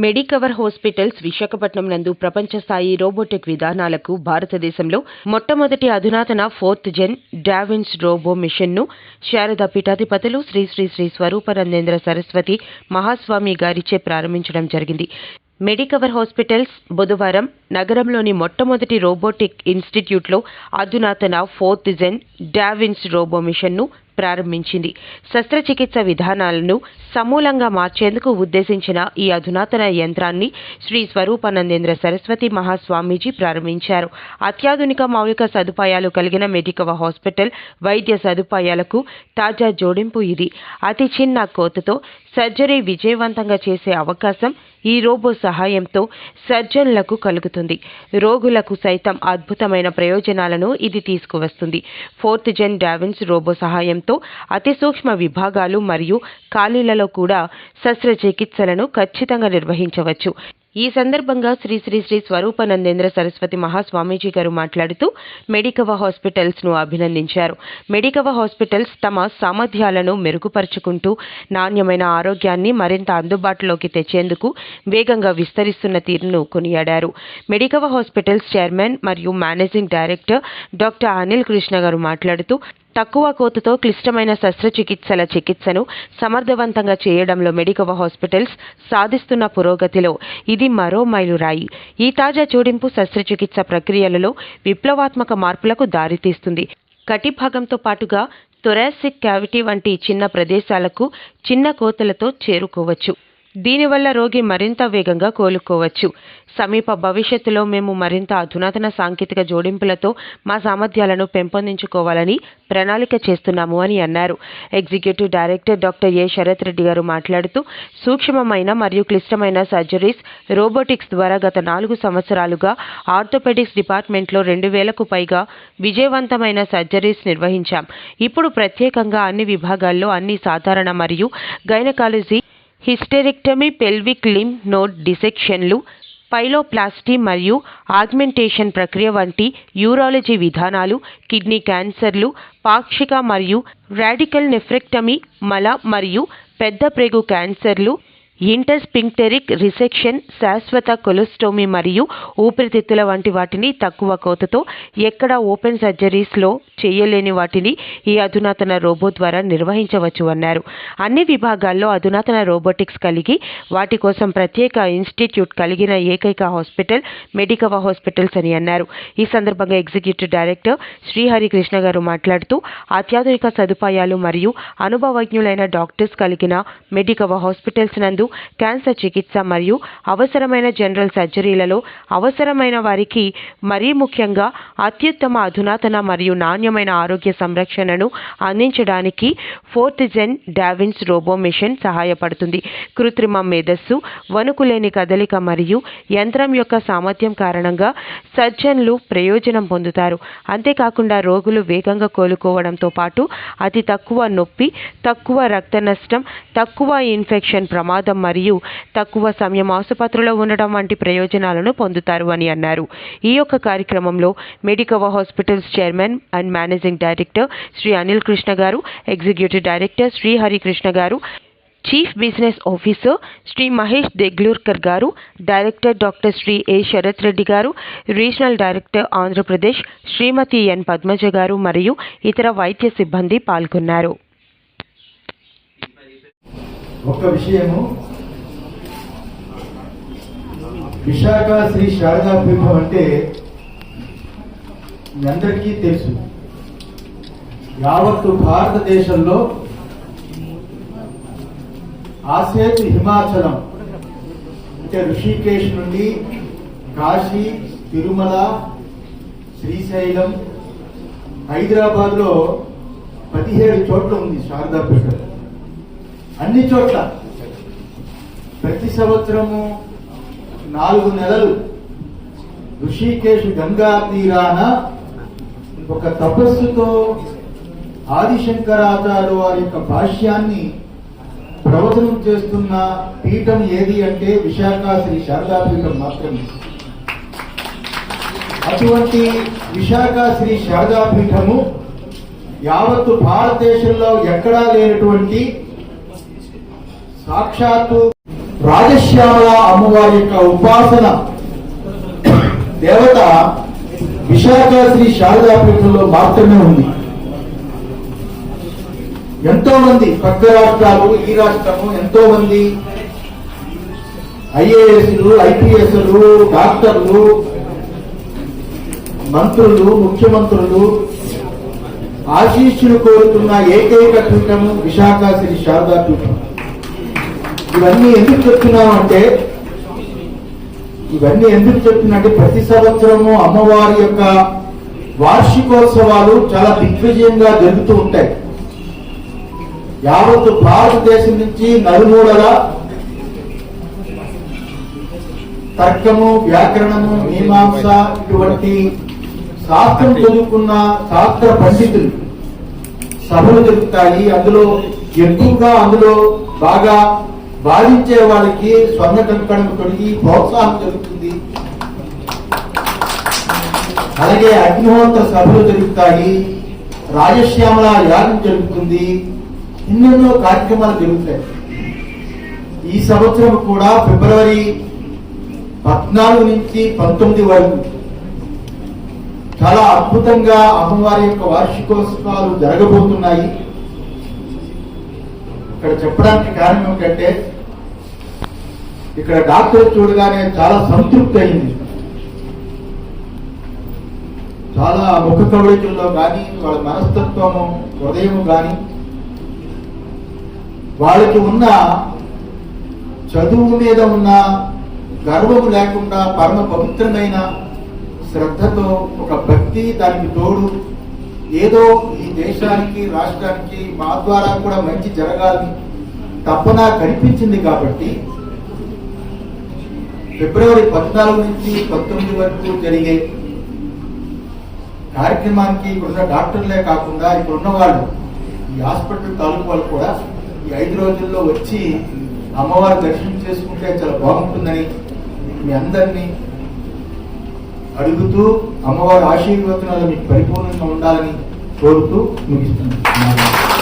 Medicover hospitals Visakhapatnam నందు ప్రపంచ స్థాయి రోబోటిక్ విధానాలకు భారతదేశంలో మొట్టమొదటి అధునాతన 4th జెన్ డావిన్స్ రోబో మిషన్ను శారదా పీఠాధిపతులు శ్రీ శ్రీ శ్రీ స్వరూపానందేంద్ర సరస్వతి మహాస్వామి గారిచే ప్రారంభించడం జరిగింది. మెడికవర్ హాస్పిటల్స్ బుధవారం నగరంలోని మొట్టమొదటి రోబోటిక్ ఇన్స్టిట్యూట్లో అధునాతన 4th జెన్ డావిన్స్ రోబో మిషన్ను ప్రారంభించింది. శస్త్రచికిత్స విధానాలను సమూలంగా మార్చేందుకు ఉద్దేశించిన ఈ అధునాతన యంత్రాన్ని శ్రీ స్వరూపానందేంద్ర సరస్వతి మహాస్వామీజీ ప్రారంభించారు. అత్యాధునిక మౌలిక సదుపాయాలు కలిగిన మెడికవర్ హాస్పిటల్ వైద్య సదుపాయాలకు తాజా జోడింపు ఇది. అతి చిన్న కోతతో సర్జరీ విజయవంతంగా చేసే అవకాశం ఈ రోబో సహాయంతో సర్జన్లకు కలుగుతుంది. రోగులకు సైతం అద్భుతమైన ప్రయోజనాలను ఇది తీసుకువస్తుంది. 4th జెన్ డావిన్స్ రోబో సహాయంతో అతి సూక్ష్మ విభాగాలు మరియు ఖాళీలలో కూడా శస్త్రచికిత్సలను ఖచ్చితంగా నిర్వహించవచ్చు. ఈ సందర్భంగా శ్రీ శ్రీ శ్రీ స్వరూపానందేంద్ర సరస్వతి మహాస్వామీజీ గారు మాట్లాడుతూ మెడికవర్ హాస్పిటల్స్ను అభినందించారు. మెడికవర్ హాస్పిటల్స్ తమ సామర్థ్యాలను మెరుగుపరుచుకుంటూ నాణ్యమైన ఆరోగ్యాన్ని మరింత అందుబాటులోకి తెచ్చేందుకు వేగంగా విస్తరిస్తున్న తీరును కొనియాడారు. మెడికవర్ హాస్పిటల్స్ చైర్మన్ మరియు managing director doctor Anil Krishna గారు మాట్లాడుతూ తక్కువ కోతతో క్లిష్టమైన శస్త్రచికిత్సల చికిత్సను సమర్థవంతంగా చేయడంలో మెడికవర్ హాస్పిటల్స్ సాధిస్తున్న పురోగతిలో ఇది మరో మైలురాయి. ఈ తాజా జోడింపు శస్త్రచికిత్స ప్రక్రియలలో విప్లవాత్మక మార్పులకు దారితీస్తుంది. కటిభాగంతో పాటుగా థొరాసిక్ క్యావిటీ వంటి చిన్న ప్రదేశాలకు చిన్న కోతలతో చేరుకోవచ్చు. దీనివల్ల రోగి మరింత వేగంగా కోలుకోవచ్చు. సమీప భవిష్యత్తులో మేము మరింత అధునాతన సాంకేతిక జోడింపులతో మా సామర్థ్యాలను పెంపొందించుకోవాలని ప్రణాళిక చేస్తున్నాము అని అన్నారు. Executive director doctor A Sharath Reddy గారు మాట్లాడుతూ సూక్ష్మమైన మరియు క్లిష్టమైన సర్జరీస్ రోబోటిక్స్ ద్వారా గత 4 సంవత్సరాలుగా ఆర్థోపెడిక్స్ డిపార్ట్మెంట్లో 2000కు పైగా విజయవంతమైన సర్జరీస్ నిర్వహించాం. ఇప్పుడు ప్రత్యేకంగా అన్ని విభాగాల్లో అన్ని సాధారణ మరియు gynaecology, hysterectomy, pelvic lymph node డిసెక్షన్లు, పైలోప్లాస్టీ మరియు ఆగ్మెంటేషన్ ప్రక్రియ వంటి యూరాలజీ విధానాలు, కిడ్నీ క్యాన్సర్లు, పాక్షిక మరియు రాడికల్ నెఫ్రెక్టమీ, మల మరియు పెద్ద ప్రేగు క్యాన్సర్లు, ఇంటర్స్పింక్టెరిక్ రిసెక్షన్, శాశ్వత కొలెస్టోమీ మరియు ఊపిరితిత్తుల వంటి వాటిని తక్కువ కోతతో ఎక్కడ ఓపెన్ సర్జరీస్లో చేయలేని వాటిని ఈ అధునాతన రోబో ద్వారా నిర్వహించవచ్చు అన్నారు. అన్ని విభాగాల్లో అధునాతన రోబోటిక్స్ కలిగి వాటి కోసం ప్రత్యేక ఇన్స్టిట్యూట్ కలిగిన ఏకైక హాస్పిటల్ మెడికవర్ హాస్పిటల్స్ అని అన్నారు. ఈ సందర్భంగా ఎగ్జిక్యూటివ్ డైరెక్టర్ శ్రీహరి కృష్ణ గారు మాట్లాడుతూ అత్యాధునిక సదుపాయాలు మరియు అనుభవజ్ఞులైన డాక్టర్స్ కలిగిన మెడికవర్ హాస్పిటల్స్ నందు క్యాన్సర్ చికిత్స మరియు అవసరమైన జనరల్ సర్జరీలలో అవసరమైన వారికి మరీ ముఖ్యంగా అత్యుత్తమ అధునాతన మరియు నాణ్యమైన ఆరోగ్య సంరక్షణను అందించడానికి 4th జెన్ డావిన్స్ రోబో మిషన్ సహాయపడుతుంది. కృత్రిమ మేధస్సు, వణుకులేని కదలిక మరియు యంత్రం యొక్క సామర్థ్యం కారణంగా సర్జన్లు ప్రయోజనం పొందుతారు. అంతేకాకుండా రోగులు వేగంగా కోలుకోవడంతో పాటు అతి తక్కువ నొప్పి, తక్కువ రక్త నష్టం, తక్కువ ఇన్ఫెక్షన్ ప్రమాదం మరియు తక్కువ సమయం ఆసుపత్రిలో ఉండడం వంటి ప్రయోజనాలను పొందుతారు అని అన్నారు. ఈ యొక్క కార్యక్రమంలో Medicover hospitals chairman and managing director Shri Anil Krishna గారు, ఎగ్జిక్యూటివ్ డైరెక్టర్ శ్రీ హరి కృష్ణ గారు, chief business officer Shri Mahesh Deglurkar గారు, director doctor Shri A Sharath Reddy గారు, regional director Andhra Pradesh Shrimati N Padmaja గారు మరియు ఇతర వైద్య సిబ్బంది పాల్గొన్నారు. ఒక విషయము, విశాఖ శ్రీ శారదా పీఠం అంటే మీ అందరికీ తెలుసు. యావత్తు భారతదేశంలో ఆసేతు హిమాచలం అంటే ఋషికేశ్ నుండి కాశీ, తిరుమల, శ్రీశైలం, హైదరాబాద్లో 17 చోట్ల ఉంది శారదా పీఠం. అన్ని చోట్ల ప్రతి సంవత్సరము 4 నెలలు ఋషికేశ్ గంగా తీరాన ఒక తపస్సుతో ఆదిశంకరాచార్య వారి యొక్క భాష్యాన్ని ప్రవచనం చేస్తున్న పీఠం ఏది అంటే విశాఖ శ్రీ శారదా పీఠం మాత్రమే. అటువంటి విశాఖ శ్రీ శారదా పీఠము యావత్తు భారతదేశంలో ఎక్కడా లేనటువంటి సాక్షాత్తు రాజశ్యామల అమ్మవారి యొక్క ఉపాసన దేవత విశాఖ శ్రీ శారదాపీఠంలో మాత్రమే ఉంది. ఎంతో మంది పక్క రాష్ట్రాలు, ఈ రాష్ట్రము, ఎంతో మంది ఐఏఎస్లు, ఐపీఎస్లు, డాక్టర్లు, మంత్రులు, ముఖ్యమంత్రులు ఆశీస్సులు కోరుతున్న ఏకైక పీఠము విశాఖ శ్రీ శారదాపీఠం. ఇవన్నీ ఎందుకు చెప్తున్నామంటే ప్రతి సంవత్సరము అమ్మవారి యొక్క వార్షికోత్సవాలు చాలా దిగ్విజయంగా జరుగుతూ ఉంటాయి. యావత్తు భారతదేశం నుంచి నలుమూలల తర్కము, వ్యాకరణము, మీమాంస ఇటువంటి శాస్త్రం చదువుకున్న శాస్త్ర పండితులు సభలు జరుగుతాయి. అందులో బాగా బాధించే వాళ్ళకి స్వర్ణ కంకణం తొడిగి ప్రోత్సాహం జరుగుతుంది. అలాగే అగ్నిహోత్ర సభలు జరుగుతాయి, రాజశ్యామల యాగం జరుగుతుంది, ఎన్నెన్నో కార్యక్రమాలు జరుగుతాయి. ఈ సంవత్సరం కూడా ఫిబ్రవరి 14 నుంచి 19 వరకు చాలా అద్భుతంగా అమ్మవారి యొక్క వార్షికోత్సవాలు జరగబోతున్నాయి. ఇక్కడ చెప్పడానికి కారణం ఏంటంటే ఇక్కడ డాక్టర్ చూడగానే చాలా సంతృప్తి అయింది. చాలా ముఖ కవళికల్లో కానీ, వాళ్ళ మనస్తత్వము, హృదయము కానీ, వాళ్ళకి ఉన్న చదువు మీద ఉన్న గర్వము లేకుండా పరమ పవిత్రమైన శ్రద్ధతో ఒక భక్తి, దానికి తోడు ఏదో ఈ దేశానికి, రాష్ట్రానికి మా ద్వారా కూడా మంచి జరగాలని తప్పన కనిపించింది. కాబట్టి ఫిబ్రవరి 14 నుంచి 19 వరకు జరిగే కార్యక్రమానికి ఇప్పుడున్న డాక్టర్లే కాకుండా ఇప్పుడున్న వాళ్ళు, ఈ హాస్పిటల్ తాలూకు వాళ్ళు కూడా ఈ 5 రోజుల్లో వచ్చి అమ్మవారి దర్శనం చేసుకుంటే చాలా బాగుంటుందని మీ అందరినీ అడుగుతూ, అమ్మవారి ఆశీర్వచనాలు మీకు పరిపూర్ణంగా ఉండాలని కోరుతూ ముగిస్తున్నాను.